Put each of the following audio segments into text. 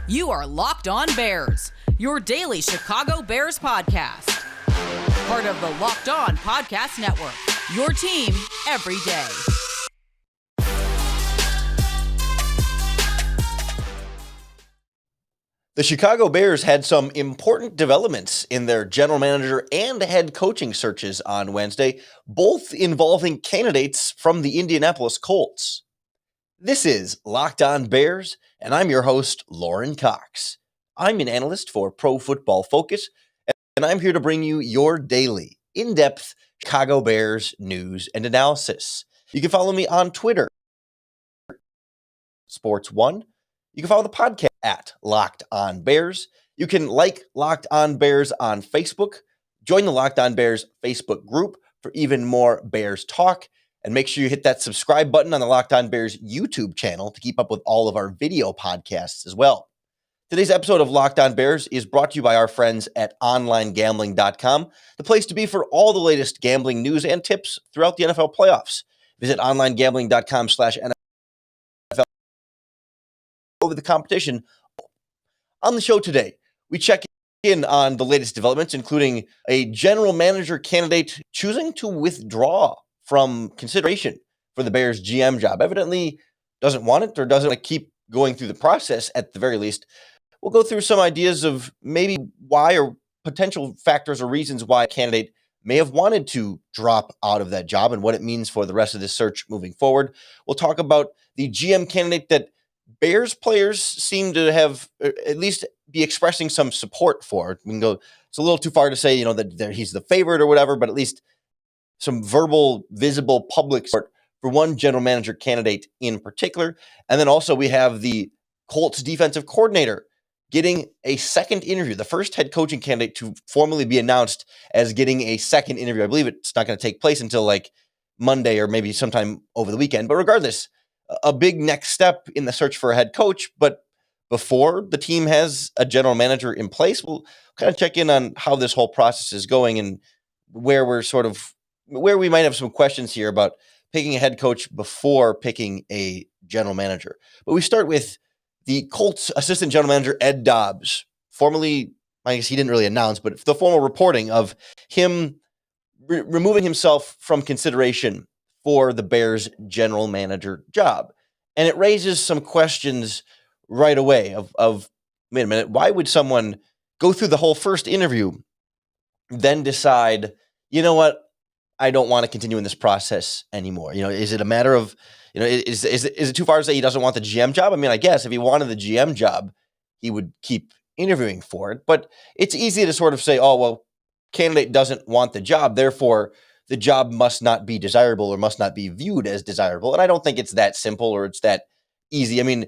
You are Locked On Bears, your daily Chicago Bears podcast. Part of the Locked On Podcast Network, your team every day. The Chicago Bears had some important developments in their general manager and head coaching searches on Wednesday, both involving candidates from the Indianapolis Colts. This is Locked On Bears, and I'm your host, Lorin Cox. I'm an analyst for Pro Football Focus, and I'm here to bring you your daily, in-depth Chicago Bears news and analysis. You can follow me on Twitter, Sports1. You can follow the podcast at Locked On Bears. You can like Locked On Bears on Facebook. Join the Locked On Bears Facebook group for even more Bears talk. And make sure you hit that subscribe button on the Locked On Bears YouTube channel to keep up with all of our video podcasts as well. Today's episode of Locked On Bears is brought to you by our friends at onlinegambling.com, the place to be for all the latest gambling news and tips throughout the NFL playoffs. Visit onlinegambling.com/NFL over the competition. On the show today, we check in on the latest developments, including a general manager candidate choosing to withdraw from consideration for the Bears GM job. Evidently doesn't want it or doesn't want to keep going through the process at the very least. We'll go through some ideas of maybe why or potential factors or reasons why a candidate may have wanted to drop out of that job and what it means for the rest of this search moving forward. We'll talk about the GM candidate that Bears players seem to have at least be expressing some support for. We can go, it's a little too far to say, that he's the favorite or whatever, but at least some verbal, visible public support for one general manager candidate in particular. And then also we have the Colts defensive coordinator getting a second interview, the first head coaching candidate to formally be announced as getting a second interview. I believe it's not going to take place until like Monday or maybe sometime over the weekend. But regardless, a big next step in the search for a head coach. But before the team has a general manager in place, we'll kind of check in on how this whole process is going and where we might have some questions here about picking a head coach before picking a general manager. But we start with the Colts assistant general manager, Ed Dobbs, formerly, I guess he didn't really announce, but the formal reporting of him removing himself from consideration for the Bears general manager job. And it raises some questions right away of wait a minute, why would someone go through the whole first interview, then decide, you know what, I don't want to continue in this process anymore? Is it a matter of, is it too far to say he doesn't want the GM job? I mean, I guess if he wanted the GM job, he would keep interviewing for it. But it's easy to sort of say, oh, well, candidate doesn't want the job, therefore the job must not be desirable or must not be viewed as desirable. And I don't think it's that simple or it's that easy. I mean,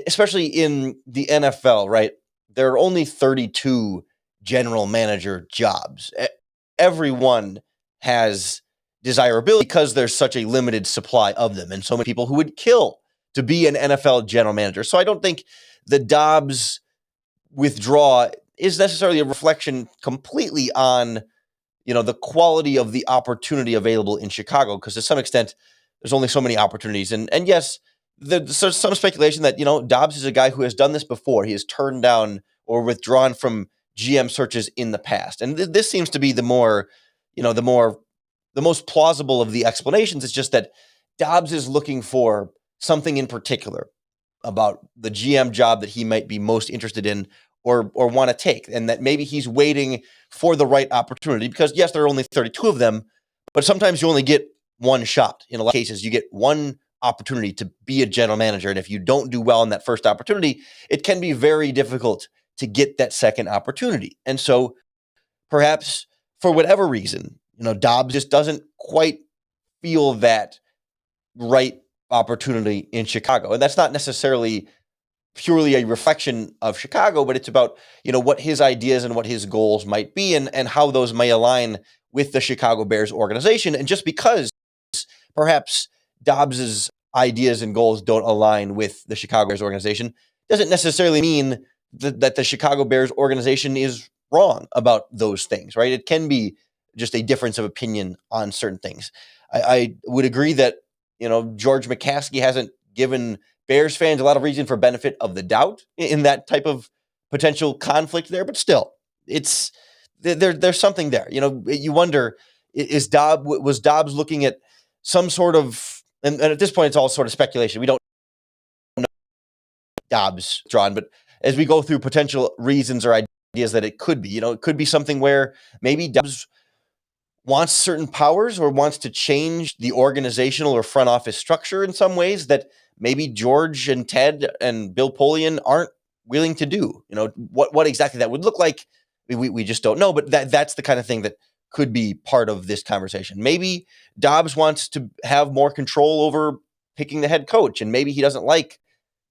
especially in the NFL, right? There are only 32 general manager jobs. Everyone has desirability because there's such a limited supply of them and so many people who would kill to be an NFL general manager. So I don't think the Dobbs withdrawal is necessarily a reflection completely on, the quality of the opportunity available in Chicago, because to some extent, there's only so many opportunities. And yes, there's some speculation that, Dobbs is a guy who has done this before. He has turned down or withdrawn from GM searches in the past. And this seems to be the most plausible of the explanations. It's just that Dobbs is looking for something in particular about the GM job that he might be most interested in or want to take, and that maybe he's waiting for the right opportunity, because yes, there are only 32 of them, but sometimes you only get one shot. In a lot of cases, you get one opportunity to be a general manager, and if you don't do well in that first opportunity, it can be very difficult to get that second opportunity. And so perhaps for whatever reason, Dobbs just doesn't quite feel that right opportunity in Chicago. And that's not necessarily purely a reflection of Chicago, but it's about, what his ideas and what his goals might be and how those may align with the Chicago Bears organization. And just because perhaps Dobbs's ideas and goals don't align with the Chicago Bears organization doesn't necessarily mean that the Chicago Bears organization is wrong about those things, right? It can be just a difference of opinion on certain things. I would agree that, George McCaskey hasn't given Bears fans a lot of reason for benefit of the doubt in that type of potential conflict there, but still, it's there's something there. You wonder, was Dobbs looking at some sort of, and at this point it's all sort of speculation. We don't know Dobbs drawn, but as we go through potential reasons or ideas that it could be, it could be something where maybe Dobbs wants certain powers or wants to change the organizational or front office structure in some ways that maybe George and Ted and Bill Polian aren't willing to do. What exactly that would look like, we just don't know. But that's the kind of thing that could be part of this conversation. Maybe Dobbs wants to have more control over picking the head coach, and maybe he doesn't like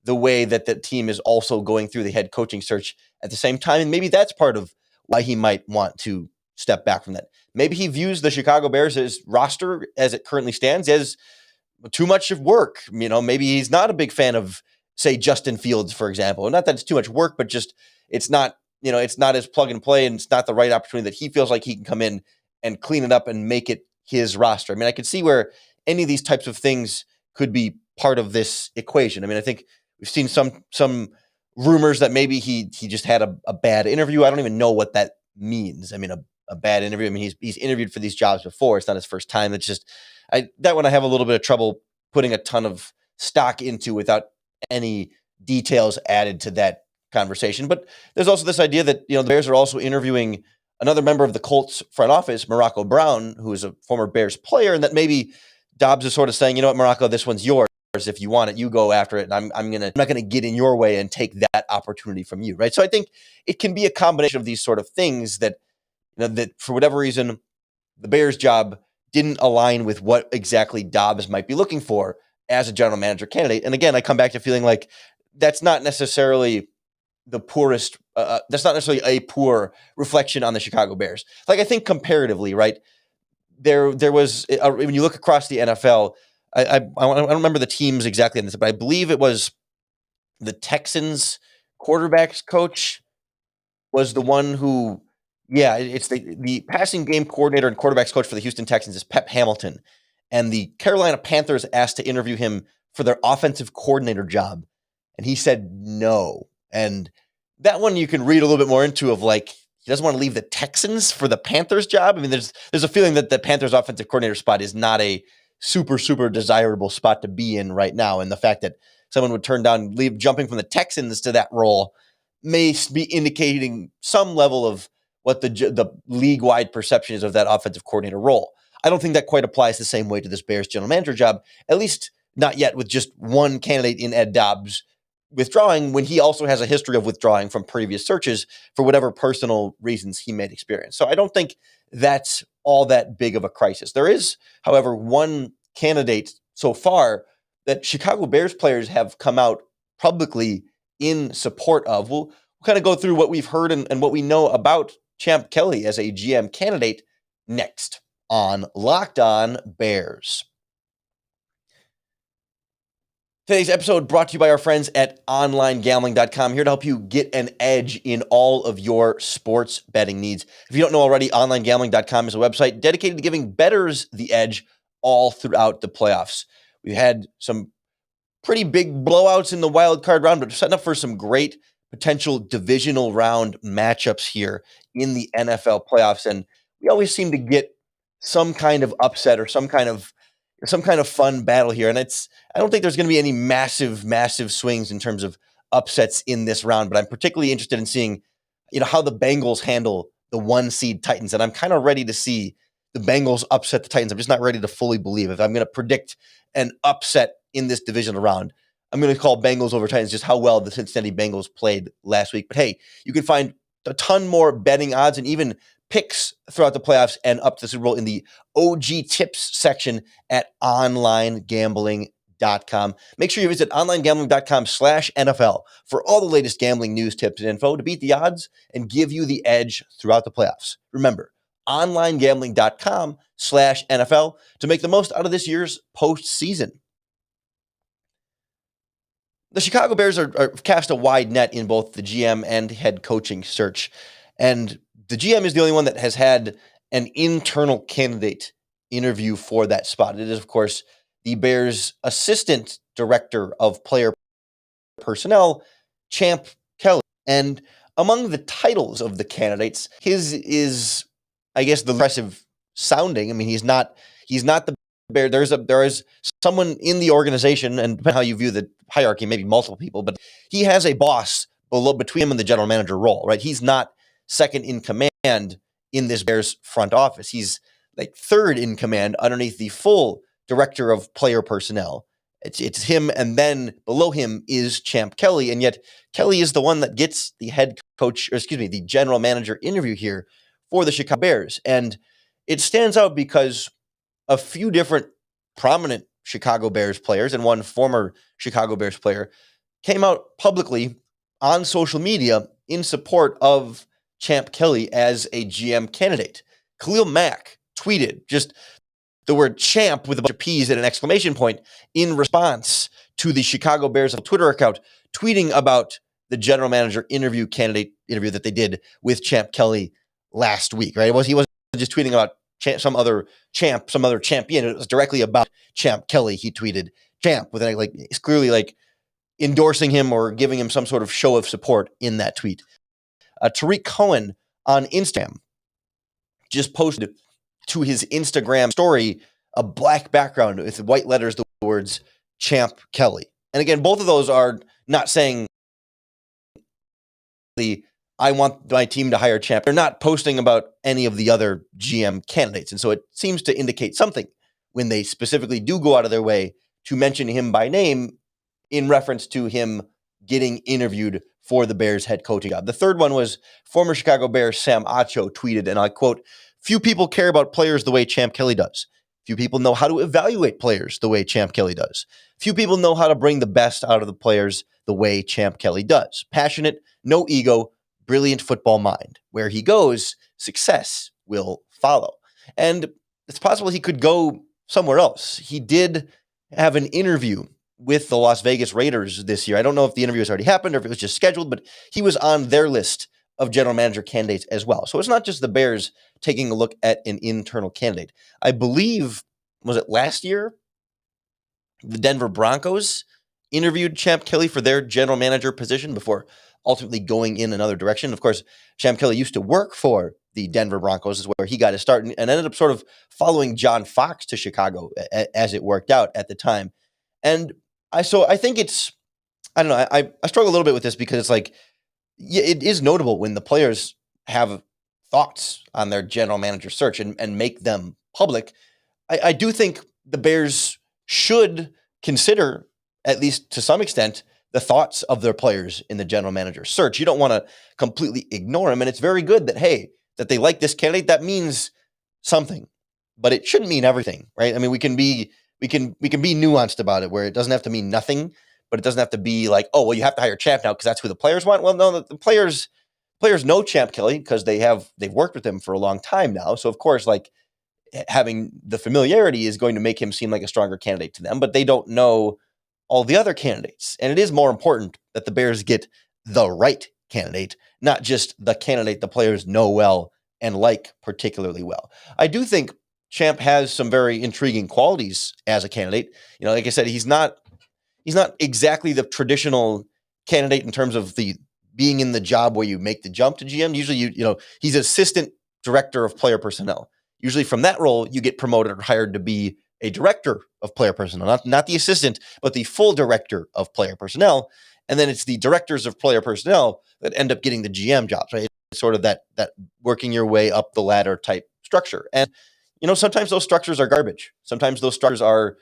the way that the team is also going through the head coaching search at the same time. And maybe that's part of why he might want to step back from that. Maybe he views the Chicago Bears' roster as it currently stands as too much of work. Maybe he's not a big fan of, say, Justin Fields, for example. Not that it's too much work, but just it's not as plug and play, and it's not the right opportunity that he feels like he can come in and clean it up and make it his roster. I could see where any of these types of things could be part of this equation. I think we've seen some rumors that maybe he just had a bad interview. I don't even know what that means. A bad interview. He's interviewed for these jobs before. It's not his first time. It's just that one I have a little bit of trouble putting a ton of stock into without any details added to that conversation. But there's also this idea that the Bears are also interviewing another member of the Colts front office, Morocco Brown, who is a former Bears player, and that maybe Dobbs is sort of saying, Morocco, this one's yours. If you want it, you go after it, and I'm not gonna get in your way and take that opportunity from you, right? So I think it can be a combination of these sort of things that that for whatever reason, the Bears' job didn't align with what exactly Dobbs might be looking for as a general manager candidate. And again, I come back to feeling like that's not necessarily the poorest. That's not necessarily a poor reflection on the Chicago Bears. Like, I think comparatively, right, there was when you look across the NFL, I don't remember the teams exactly on this, but I believe it was the Texans quarterbacks coach was the one who. Yeah, it's the passing game coordinator and quarterbacks coach for the Houston Texans is Pep Hamilton. And the Carolina Panthers asked to interview him for their offensive coordinator job. And he said no. And that one you can read a little bit more into, of like, he doesn't want to leave the Texans for the Panthers job. There's a feeling that the Panthers offensive coordinator spot is not a super, super desirable spot to be in right now. And the fact that someone would turn down jumping from the Texans to that role may be indicating some level of what the league-wide perception is of that offensive coordinator role. I don't think that quite applies the same way to this Bears general manager job, at least not yet, with just one candidate in Ed Dobbs withdrawing, when he also has a history of withdrawing from previous searches for whatever personal reasons he may experience. So I don't think that's all that big of a crisis. There is, however, one candidate so far that Chicago Bears players have come out publicly in support of. We'll kind of go through what we've heard and what we know about Champ Kelly as a GM candidate next on Locked On Bears. Today's episode brought to you by our friends at onlinegambling.com, here to help you get an edge in all of your sports betting needs. If you don't know already, onlinegambling.com is a website dedicated to giving bettors the edge all throughout the playoffs. We've had some pretty big blowouts in the wild card round, but setting up for some great potential divisional round matchups here in the NFL playoffs. And we always seem to get some kind of upset or some kind of fun battle here. And I don't think there's going to be any massive swings in terms of upsets in this round, but I'm particularly interested in seeing, how the Bengals handle the 1 seed Titans. And I'm kind of ready to see the Bengals upset the Titans. I'm just not ready to fully believe. If I'm going to predict an upset in this divisional round, I'm going to call Bengals over Titans, just how well the Cincinnati Bengals played last week. But hey, you can find a ton more betting odds and even picks throughout the playoffs and up to the Super Bowl in the OG tips section at onlinegambling.com. Make sure you visit onlinegambling.com/NFL for all the latest gambling news, tips, and info to beat the odds and give you the edge throughout the playoffs. Remember, onlinegambling.com/NFL to make the most out of this year's postseason. The Chicago Bears are cast a wide net in both the GM and head coaching search. And the GM is the only one that has had an internal candidate interview for that spot. It is, of course, the Bears' assistant director of player personnel, Champ Kelly. And among the titles of the candidates, his is, I guess, the impressive sounding. I mean, he's not the Bear. There is someone in the organization, and depending on how you view the hierarchy, maybe multiple people, but he has a boss between him and the general manager role, right? He's not second in command in this Bears front office. He's like third in command underneath the full director of player personnel. It's him, and then below him is Champ Kelly, and yet Kelly is the one that gets the the general manager interview here for the Chicago Bears. And it stands out because a few different prominent Chicago Bears players and one former Chicago Bears player came out publicly on social media in support of Champ Kelly as a GM candidate. Khalil Mack tweeted just the word champ with a bunch of P's and an exclamation point in response to the Chicago Bears Twitter account, tweeting about the general manager interview that they did with Champ Kelly last week, right? He wasn't just tweeting about some other champion. It was directly about Champ Kelly. He tweeted champ with it's clearly like endorsing him or giving him some sort of show of support in that tweet. Tariq Cohen on Instagram just posted to his Instagram story a black background with white letters, the words Champ Kelly. And again, both of those are not saying I want my team to hire Champ. They're not posting about any of the other GM candidates. And so it seems to indicate something when they specifically do go out of their way to mention him by name in reference to him getting interviewed for the Bears head coaching job. The third one was former Chicago Bears Sam Acho tweeted, and I quote, "Few people care about players the way Champ Kelly does. Few people know how to evaluate players the way Champ Kelly does. Few people know how to bring the best out of the players the way Champ Kelly does. Passionate, no ego, brilliant football mind. Where he goes, success will follow." And it's possible he could go somewhere else. He did have an interview with the Las Vegas Raiders this year. I don't know if the interview has already happened or if it was just scheduled, but he was on their list of general manager candidates as well. So it's not just the Bears taking a look at an internal candidate. I believe, was it last year? The Denver Broncos interviewed Champ Kelly for their general manager position before ultimately going in another direction. Of course, Champ Kelly used to work for the Denver Broncos, is where he got his start, and ended up sort of following John Fox to Chicago as it worked out at the time. And I think it's, I don't know, I struggle a little bit with this because it's like, yeah, it is notable when the players have thoughts on their general manager search and make them public. I do think the Bears should consider, at least to some extent, the thoughts of their players in the general manager search. You don't want to completely ignore them. And it's very good that, hey, that they like this candidate. That means something, but it shouldn't mean everything, right? I mean, we can be nuanced about it, where it doesn't have to mean nothing, but it doesn't have to be like, oh, well, you have to hire Champ now because that's who the players want. Well, no, the players know Champ Kelly because they've worked with him for a long time now. So of course, like, having the familiarity is going to make him seem like a stronger candidate to them, but they don't know all the other candidates. And it is more important that the Bears get the right candidate, not just the candidate the players know well and like particularly well. I do think Champ has some very intriguing qualities as a candidate. You know, like I said, he's not exactly the traditional candidate in terms of the being in the job where you make the jump to GM. Usually, he's assistant director of player personnel. Usually from that role, you get promoted or hired to be a director of player personnel, not the assistant, but the full director of player personnel. And then it's the directors of player personnel that end up getting the GM jobs, right? It's sort of that working your way up the ladder type structure. And, sometimes those structures are garbage. Sometimes those structures are,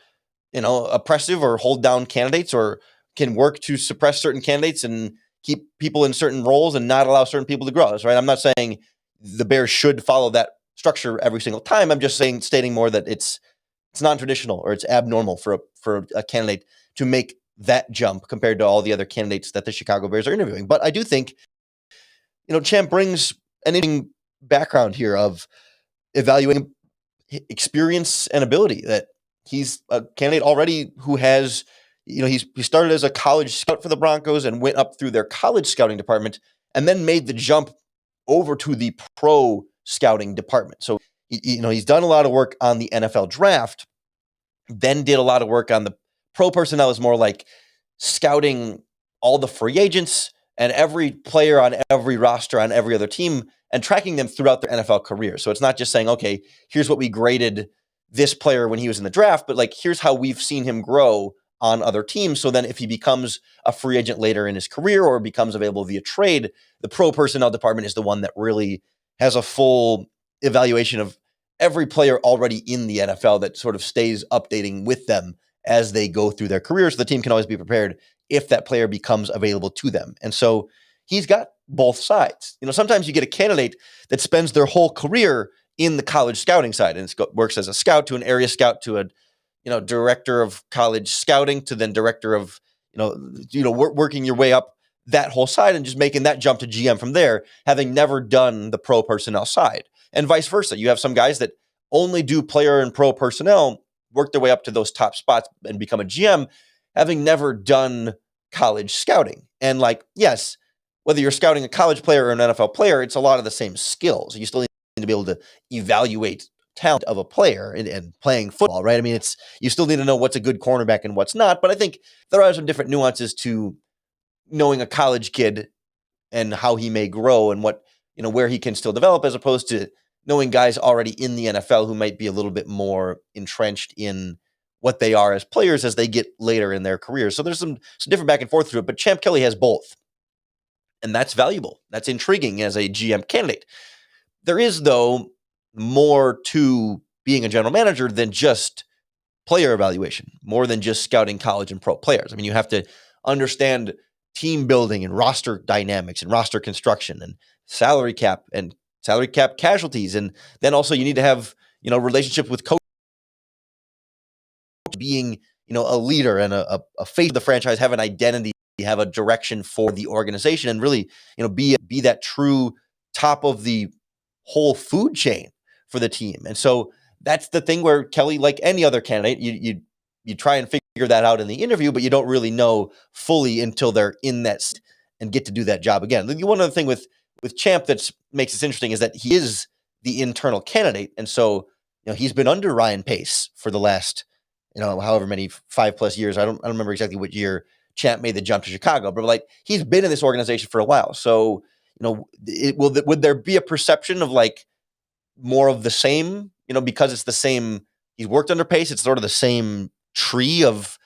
oppressive or hold down candidates, or can work to suppress certain candidates and keep people in certain roles and not allow certain people to grow. Right? I'm not saying the Bears should follow that structure every single time. I'm just stating more that it's non-traditional, or it's abnormal for a candidate to make that jump compared to all the other candidates that the Chicago Bears are interviewing. But I do think, Champ brings an interesting background here of evaluating experience and ability. That he's a candidate already who has, he started as a college scout for the Broncos and went up through their college scouting department and then made the jump over to the pro scouting department. So, he's done a lot of work on the NFL draft, then did a lot of work on the pro personnel, is more like scouting all the free agents and every player on every roster on every other team and tracking them throughout their NFL career. So it's not just saying, okay, here's what we graded this player when he was in the draft, but like, here's how we've seen him grow on other teams. So then if he becomes a free agent later in his career or becomes available via trade, the pro personnel department is the one that really has a full evaluation of every player already in the NFL that sort of stays updating with them as they go through their careers. So the team can always be prepared if that player becomes available to them. And so he's got both sides. Sometimes you get a candidate that spends their whole career in the college scouting side and works as a scout to an area scout to a director of college scouting to then director of working your way up that whole side and just making that jump to GM from there, having never done the pro personnel side, and vice versa. You have some guys that only do player and pro personnel, work their way up to those top spots and become a GM, having never done college scouting. And yes, whether you're scouting a college player or an NFL player, it's a lot of the same skills. You still need to be able to evaluate talent of a player and playing football, right? I mean, you still need to know what's a good cornerback and what's not. But I think there are some different nuances to knowing a college kid and how he may grow and what, where he can still develop, as opposed to knowing guys already in the NFL who might be a little bit more entrenched in what they are as players as they get later in their careers. So there's some different back and forth through it, but Champ Kelly has both. And that's valuable. That's intriguing as a GM candidate. There is, though, more to being a general manager than just player evaluation, more than just scouting college and pro players. I mean, you have to understand team building and roster dynamics and roster construction and salary cap casualties. And then also you need to have, relationship with coach, being, a leader and a face of the franchise, have an identity, have a direction for the organization, and really, be that true top of the whole food chain for the team. And so that's the thing where Kelly, like any other candidate, you try and figure that out in the interview, but you don't really know fully until they're in that and get to do that job again. One other thing with Champ that makes this interesting is that he is the internal candidate. And so, he's been under Ryan Pace for the last, however many 5+ years. I don't remember exactly what year Champ made the jump to Chicago, but he's been in this organization for a while. So, would there be a perception of more of the same, because it's the same, he's worked under Pace, it's sort of the same tree of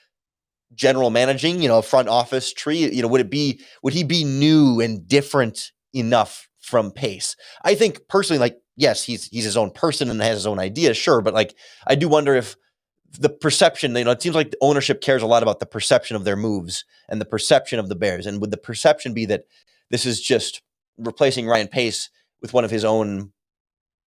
general managing, a front office tree, would he be new and different enough from Pace? I think personally, yes, he's his own person and has his own ideas, sure. But I do wonder if the perception, it seems like the ownership cares a lot about the perception of their moves and the perception of the Bears. And would the perception be that this is just replacing Ryan Pace with one of his own,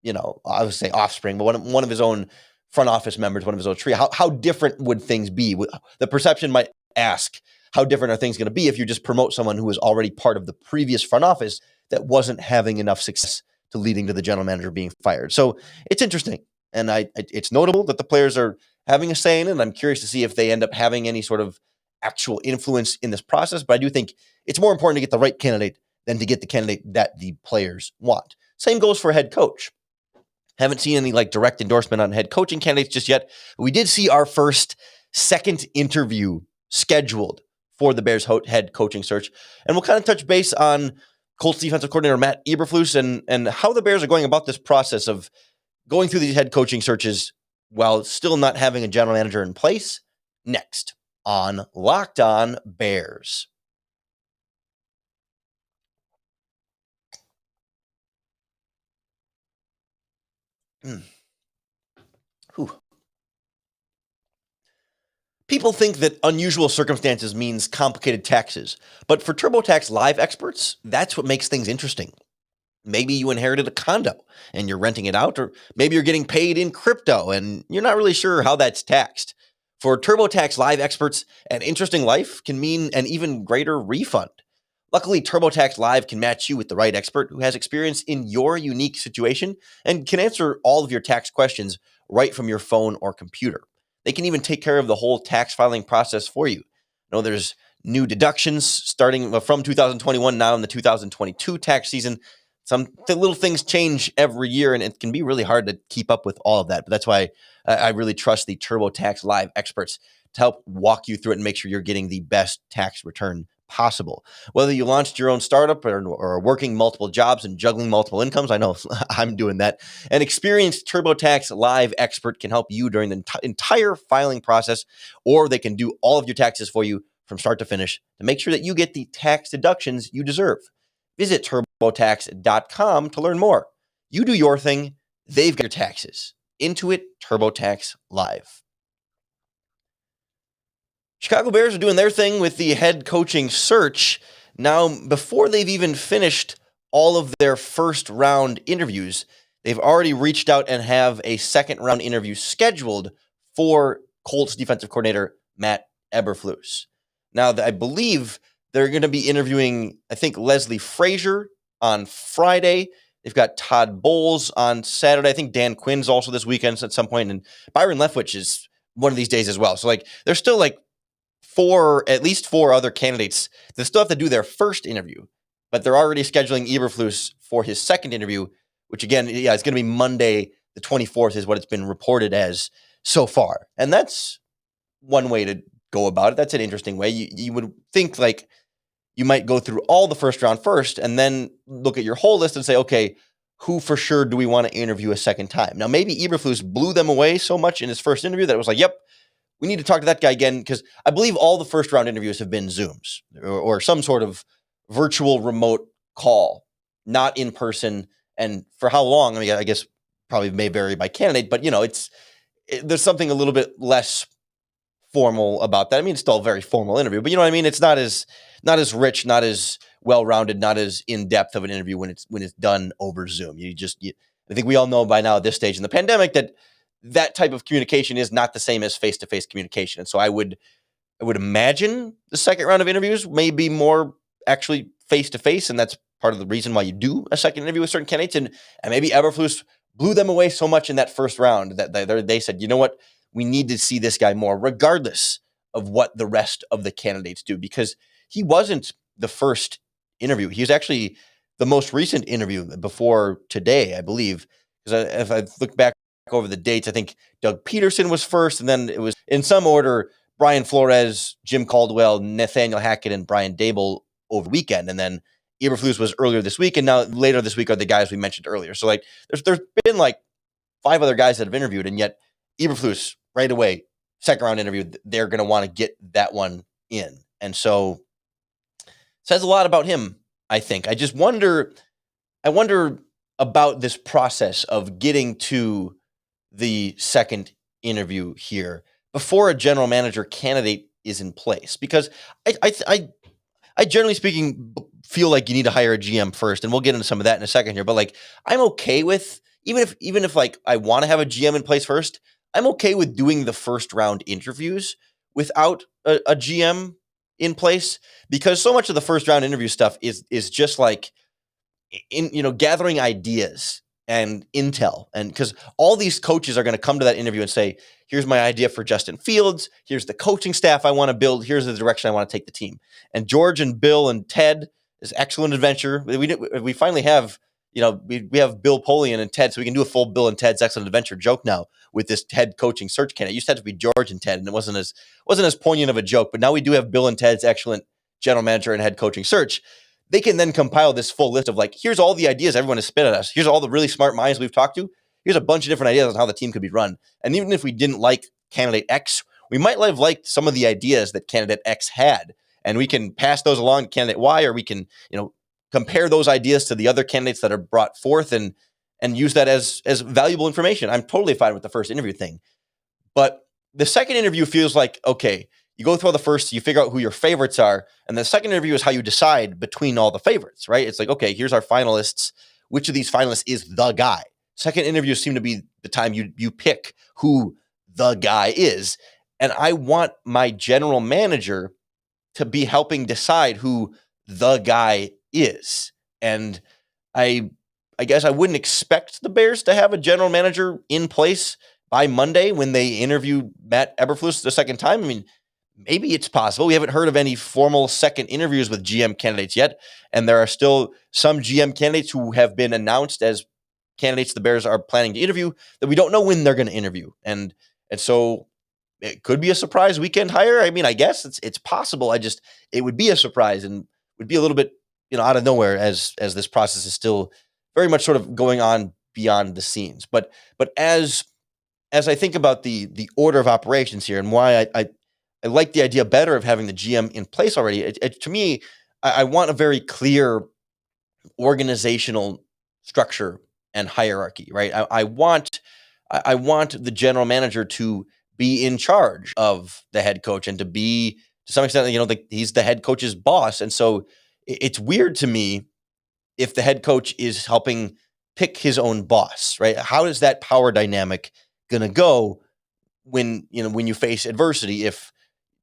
I would say offspring, but one of his own front office members, one of his own tree? How different would things be? The perception might ask, how different are things going to be if you just promote someone who was already part of the previous front office that wasn't having enough success to leading to the general manager being fired? So it's interesting. And it's notable that the players are having a say in it. And I'm curious to see if they end up having any sort of actual influence in this process. But I do think it's more important to get the right candidate than to get the candidate that the players want. Same goes for head coach. Haven't seen any direct endorsement on head coaching candidates just yet. We did see our second interview scheduled for the Bears head coaching search. And we'll kind of touch base on Colts defensive coordinator Matt Eberflus and how the Bears are going about this process of going through these head coaching searches while still not having a general manager in place. Next on Locked On Bears. People think that unusual circumstances means complicated taxes, but for TurboTax Live experts, that's what makes things interesting. Maybe you inherited a condo and you're renting it out, or maybe you're getting paid in crypto and you're not really sure how that's taxed. For TurboTax Live experts, an interesting life can mean an even greater refund. Luckily, TurboTax Live can match you with the right expert who has experience in your unique situation and can answer all of your tax questions right from your phone or computer. They can even take care of the whole tax filing process for you. There's new deductions starting from 2021 now in the 2022 tax season. Some little things change every year, and it can be really hard to keep up with all of that. But that's why I really trust the TurboTax Live experts to help walk you through it and make sure you're getting the best tax return possible. Whether you launched your own startup or are working multiple jobs and juggling multiple incomes, I know I'm doing that. An experienced TurboTax Live expert can help you during the entire filing process, or they can do all of your taxes for you from start to finish to make sure that you get the tax deductions you deserve. Visit TurboTax.com to learn more. You do your thing, they've got your taxes. Intuit TurboTax Live. Chicago Bears are doing their thing with the head coaching search. Now, before they've even finished all of their first round interviews, they've already reached out and have a second round interview scheduled for Colts defensive coordinator Matt Eberflus. Now, I believe they're going to be interviewing, I think, Leslie Frazier on Friday. They've got Todd Bowles on Saturday. I think Dan Quinn's also this weekend at some point, and Byron Leftwich is one of these days as well. So, there's still at least four other candidates that still have to do their first interview, but they're already scheduling Eberflus for his second interview, which again, it's going to be Monday the 24th is what it's been reported as so far. And that's one way to go about it. That's an interesting way. You would think you might go through all the first round first and then look at your whole list and say, okay, who for sure do we want to interview a second time? Now, maybe Eberflus blew them away so much in his first interview that it was yep, we need to talk to that guy again, because I believe all the first round interviews have been Zooms or some sort of virtual remote call, not in person. And for how long? I mean, I guess probably may vary by candidate, but there's something a little bit less formal about that. I mean, it's still a very formal interview, but you know what I mean? It's not as rich, not as well-rounded, not as in-depth of an interview when it's done over Zoom. I think we all know by now at this stage in the pandemic that type of communication is not the same as face-to-face communication. And so I would imagine the second round of interviews may be more actually face-to-face, and that's part of the reason why you do a second interview with certain candidates. And maybe Eberflus blew them away so much in that first round that they said, you know what, we need to see this guy more, regardless of what the rest of the candidates do, because he wasn't the first interview. He was actually the most recent interview before today, I believe. Because if I look back over the dates, I think Doug Peterson was first, and then it was in some order Brian Flores, Jim Caldwell, Nathaniel Hackett, and Brian Dable over the weekend. And then Eberflus was earlier this week, and now later this week are the guys we mentioned earlier. So there's been five other guys that have interviewed, and yet Eberflus right away, second round interview, they're going to want to get that one in. And so says a lot about him, I think. I wonder about this process of getting to the second interview here before a general manager candidate is in place, because I generally speaking feel like you need to hire a GM first, and we'll get into some of that in a second here. But I'm okay with even if I want to have a GM in place first, I'm okay with doing the first round interviews without a GM in place, because so much of the first round interview stuff is just gathering ideas and intel. And because all these coaches are going to come to that interview and say, here's my idea for Justin Fields. Here's the coaching staff I want to build. Here's the direction I want to take the team. And George and Bill and Ted is excellent adventure. We finally have, we have Bill Polian and Ted, so we can do a full Bill and Ted's Excellent Adventure joke now with this head coaching search candidate. It used to have to be George and Ted, and it wasn't as poignant of a joke. But now we do have Bill and Ted's Excellent General Manager and Head Coaching Search. They can then compile this full list of here's all the ideas everyone has spit at us. Here's all the really smart minds we've talked to. Here's a bunch of different ideas on how the team could be run. And even if we didn't like candidate X, we might have liked some of the ideas that candidate X had. And we can pass those along to candidate Y, or we can, compare those ideas to the other candidates that are brought forth and use that as valuable information. I'm totally fine with the first interview thing. But the second interview feels okay, you go through all the first, you figure out who your favorites are. And the second interview is how you decide between all the favorites, right? It's okay, here's our finalists. Which of these finalists is the guy? Second interviews seem to be the time you pick who the guy is. And I want my general manager to be helping decide who the guy is. And I guess I wouldn't expect the Bears to have a general manager in place by Monday when they interview Matt Eberflus the second time. I mean, maybe it's possible. We haven't heard of any formal second interviews with GM candidates yet. And there are still some GM candidates who have been announced as candidates the Bears are planning to interview that we don't know when they're going to interview. And so it could be a surprise weekend hire. I mean, I guess it's possible. It would be a surprise and would be a little bit, out of nowhere as this process is still very much sort of going on beyond the scenes. But as I think about the order of operations here and why I like the idea better of having the GM in place already, to me, I want a very clear organizational structure and hierarchy, right? I want the general manager to be in charge of the head coach and to be, to some extent, he's the head coach's boss. And so it's weird to me if the head coach is helping pick his own boss, right? How is that power dynamic going to go when you face adversity? If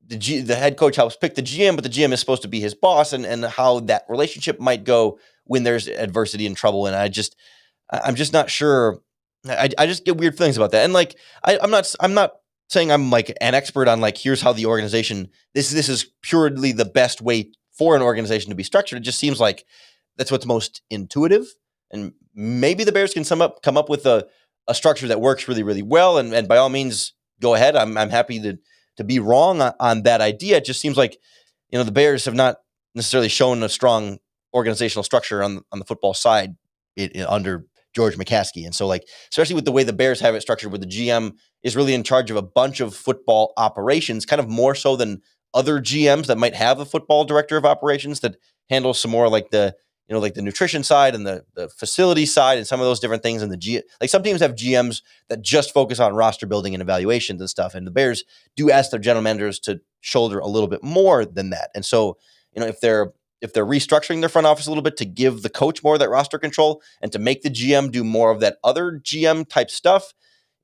the head coach helps pick the GM, but the GM is supposed to be his boss, and how that relationship might go when there's adversity and trouble. And I'm just not sure. I just get weird feelings about that. And like, I'm not saying I'm like an expert on like, here's how the organization, this is purely the best way for an organization to be structured. It just seems like that's what's most intuitive. And maybe the Bears can come up with a structure that works really, really well. And by all means, go ahead. I'm happy to be wrong on that idea. It just seems like, the Bears have not necessarily shown a strong organizational structure on the football side under George McCaskey. And so like, especially with the way the Bears have it structured, where the GM is really in charge of a bunch of football operations, kind of more so than other GMs that might have a football director of operations that handles some more like the, like the nutrition side and the facility side and some of those different things. And like some teams have GMs that just focus on roster building and evaluations and stuff. And the Bears do ask their general managers to shoulder a little bit more than that. And so, if they're restructuring their front office a little bit to give the coach more of that roster control and to make the GM do more of that other GM type stuff,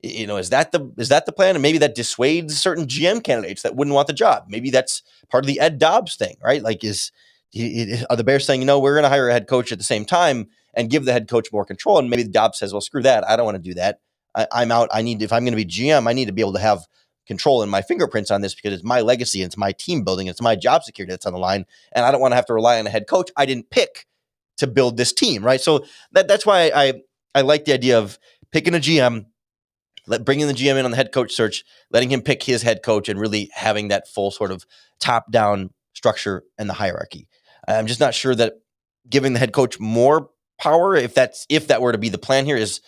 is that the plan? And maybe that dissuades certain GM candidates that wouldn't want the job. Maybe that's part of the Ed Dobbs thing, right? Like, are the Bears saying, we're going to hire a head coach at the same time and give the head coach more control? And maybe Dobbs says, well, screw that. I don't want to do that. I'm out. If I'm going to be GM, I need to be able to have control and my fingerprints on this because it's my legacy and it's my team building. It's my job security that's on the line. And I don't want to have to rely on a head coach I didn't pick to build this team, right? So that's why I like the idea of picking a GM, bringing the GM in on the head coach search, letting him pick his head coach, and really having that full sort of top-down structure and the hierarchy. I'm just not sure that giving the head coach more power, if that were to be the plan here, is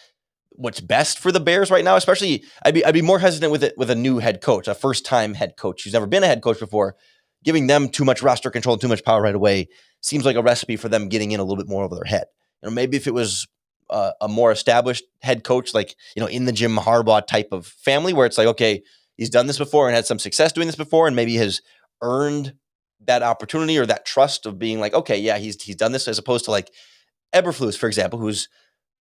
what's best for the Bears right now. Especially, I'd be more hesitant with a new head coach, a first-time head coach who's never been a head coach before. Giving them too much roster control and too much power right away seems like a recipe for them getting in a little bit more over their head. Maybe if it was a more established head coach, like, in the Jim Harbaugh type of family, where it's like, okay, he's done this before and had some success doing this before, and maybe has earned that opportunity or that trust of being like, okay, yeah, he's done this, as opposed to like Eberflus, for example, who's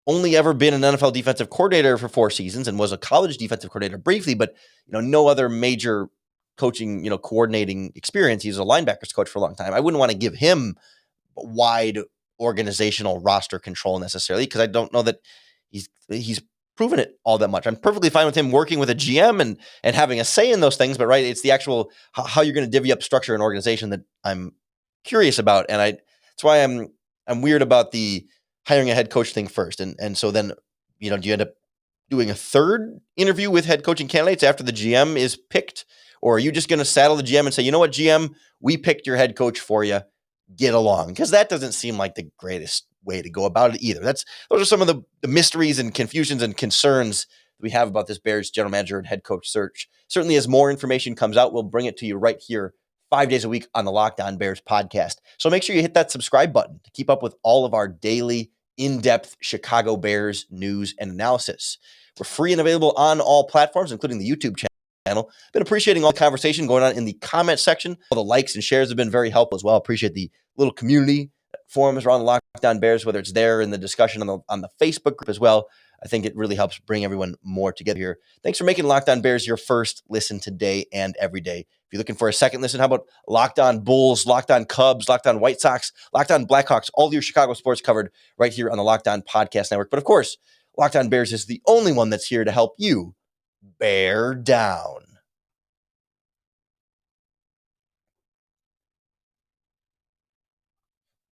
only ever been an NFL defensive coordinator for 4 seasons and was a college defensive coordinator briefly, but no other major coaching, coordinating experience. He's a linebackers coach for a long time. I wouldn't want to give him wide organizational roster control necessarily, because I don't know that he's proven it all that much. I'm perfectly fine with him working with a GM and having a say in those things, but right, it's the actual how you're going to divvy up structure and organization that I'm curious about, and that's why I'm weird about the hiring a head coach thing first. And so then, do you end up doing a third interview with head coaching candidates after the GM is picked? Or are you just going to saddle the GM and say, you know what, GM, we picked your head coach for you, get along? Because that doesn't seem like the greatest way to go about it either. Those are some of the mysteries and confusions and concerns we have about this Bears general manager and head coach search. Certainly, as more information comes out, we'll bring it to you right here 5 days a week on the Locked On Bears podcast. So make sure you hit that subscribe button to keep up with all of our daily in-depth Chicago Bears news and analysis. We're free and available on all platforms, including the YouTube channel. Been appreciating all the conversation going on in the comment section. All the likes and shares have been very helpful as well. Appreciate the little community forums around the Locked On Bears, whether it's there in the discussion on the Facebook group as well. I think it really helps bring everyone more together here. Thanks for making Locked On Bears your first listen today and every day. If you're looking for a second listen, how about Locked On Bulls, Locked On Cubs, Locked On White Sox, Locked On Blackhawks, all your Chicago sports covered right here on the Locked On Podcast Network. But of course, Locked On Bears is the only one that's here to help you bear down.